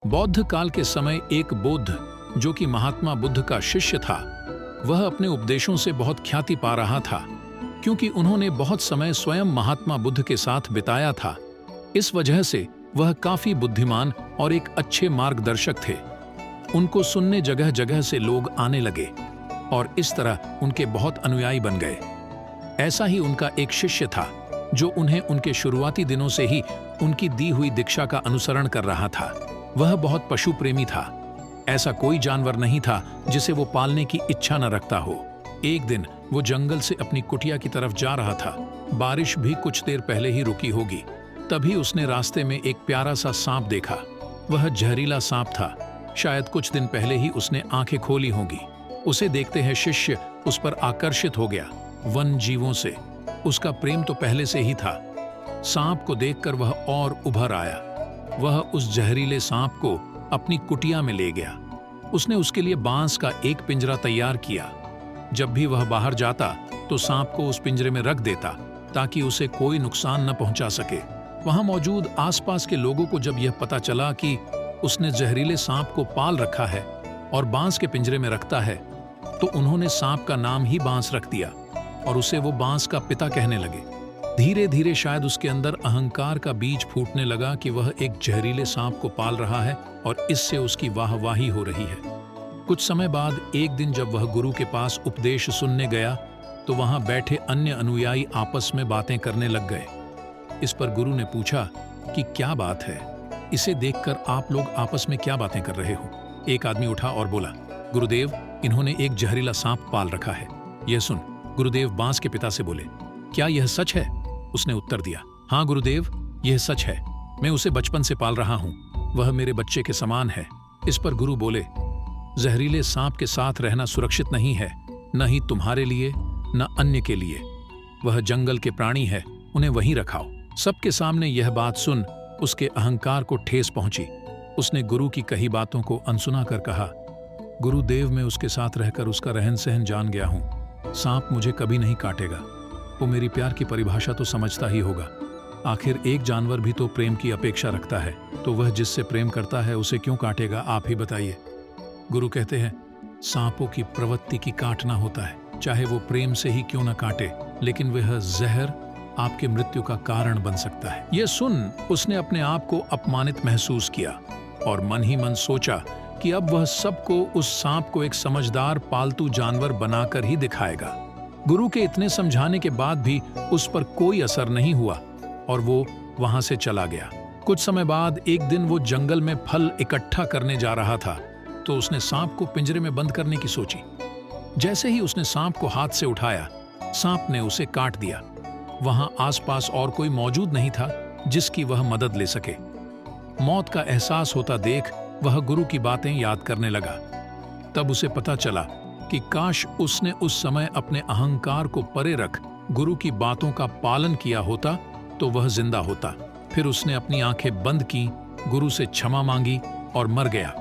बौद्ध काल के समय एक बुद्ध, जो कि महात्मा बुद्ध का शिष्य था, वह अपने उपदेशों से बहुत ख्याति पा रहा था, क्योंकि उन्होंने बहुत समय स्वयं महात्मा बुद्ध के साथ बिताया था। इस वजह से वह काफी बुद्धिमान और एक अच्छे मार्गदर्शक थे। उनको सुनने जगह जगह से लोग आने लगे और इस तरह उनके बहुत अनुयायी बन गए। ऐसा ही उनका एक शिष्य था, जो उन्हें उनके शुरुआती दिनों से ही उनकी दी हुई दीक्षा का अनुसरण कर रहा था। वह बहुत पशु प्रेमी था। ऐसा कोई जानवर नहीं था जिसे वो पालने की इच्छा न रखता हो। एक दिन वो जंगल से अपनी कुटिया की तरफ जा रहा था। बारिश भी कुछ देर पहले ही रुकी होगी। तभी उसने रास्ते में एक प्यारा सा सांप देखा। वह जहरीला सांप था। शायद कुछ दिन पहले ही उसने आंखें खोली होंगी। उसे देखते ही शिष्य उस पर आकर्षित हो गया। वन जीवों से उसका प्रेम तो पहले से ही था। सांप को देखकर वह और उभर आया। वह उस जहरीले सांप को अपनी कुटिया में ले गया। उसने उसके लिए बांस का एक पिंजरा तैयार किया। जब भी वह बाहर जाता तो सांप को उस पिंजरे में रख देता, ताकि उसे कोई नुकसान न पहुंचा सके। वहां मौजूद आसपास के लोगों को जब यह पता चला कि उसने जहरीले सांप को पाल रखा है और बांस के पिंजरे में रखता है, तो उन्होंने सांप का नाम ही बांस रख दिया और उसे वो बांस का पिता कहने लगे। धीरे धीरे शायद उसके अंदर अहंकार का बीज फूटने लगा कि वह एक जहरीले सांप को पाल रहा है और इससे उसकी वाहवाही हो रही है। कुछ समय बाद एक दिन जब वह गुरु के पास उपदेश सुनने गया, तो वहां बैठे अन्य अनुयायी आपस में बातें करने लग गए। इस पर गुरु ने पूछा कि क्या बात है, इसे देखकर आप लोग आपस में क्या बातें कर रहे हो। एक आदमी उठा और बोला, गुरुदेव, इन्होंने एक जहरीला सांप पाल रखा है। यह सुन, गुरुदेव बांस के पिता से बोले, क्या यह सच है? उसने उत्तर दिया, हाँ गुरुदेव, यह सच है। मैं उसे बचपन से पाल रहा हूँ। वह मेरे बच्चे के समान है। इस पर गुरु बोले, जहरीले सांप के साथ रहना सुरक्षित नहीं है, न ही तुम्हारे लिए न अन्य के लिए। वह जंगल के प्राणी है, उन्हें वहीं रखाओ। सबके सामने यह बात सुन उसके अहंकार को ठेस पहुंची। उसने गुरु की कही बातों को अनसुना कर कहा, गुरुदेव, मैं उसके साथ रहकर उसका रहन सहन जान गया हूँ। सांप मुझे कभी नहीं काटेगा। वो मेरी प्यार की परिभाषा तो समझता ही होगा। आखिर एक जानवर भी तो प्रेम की अपेक्षा रखता है, तो वह जिससे प्रेम करता है उसे क्यों काटेगा, आप ही बताइए। गुरु कहते हैं, सांपों की प्रवृत्ति की काटना होता है, चाहे वो प्रेम से ही क्यों न काटे, लेकिन वह जहर आपके मृत्यु का कारण बन सकता है। यह सुन उसने अपने आप को अपमानित महसूस किया और मन ही मन सोचा कि अब वह सबको उस सांप को एक समझदार पालतू जानवर बनाकर ही दिखाएगा। गुरु के इतने समझाने के बाद भी उस पर कोई असर नहीं हुआ और वो वहां से चला गया। कुछ समय बाद एक दिन वो जंगल में फल इकट्ठा करने जा रहा था, तो उसने सांप को पिंजरे में बंद करने की सोची। जैसे ही उसने सांप को हाथ से उठाया, सांप ने उसे काट दिया। वहां आसपास और कोई मौजूद नहीं था जिसकी वह मदद ले सके। मौत का एहसास होता देख वह गुरु की बातें याद करने लगा। तब उसे पता चला कि काश उसने उस समय अपने अहंकार को परे रख गुरु की बातों का पालन किया होता तो वह जिंदा होता। फिर उसने अपनी आंखें बंद की, गुरु से क्षमा मांगी और मर गया।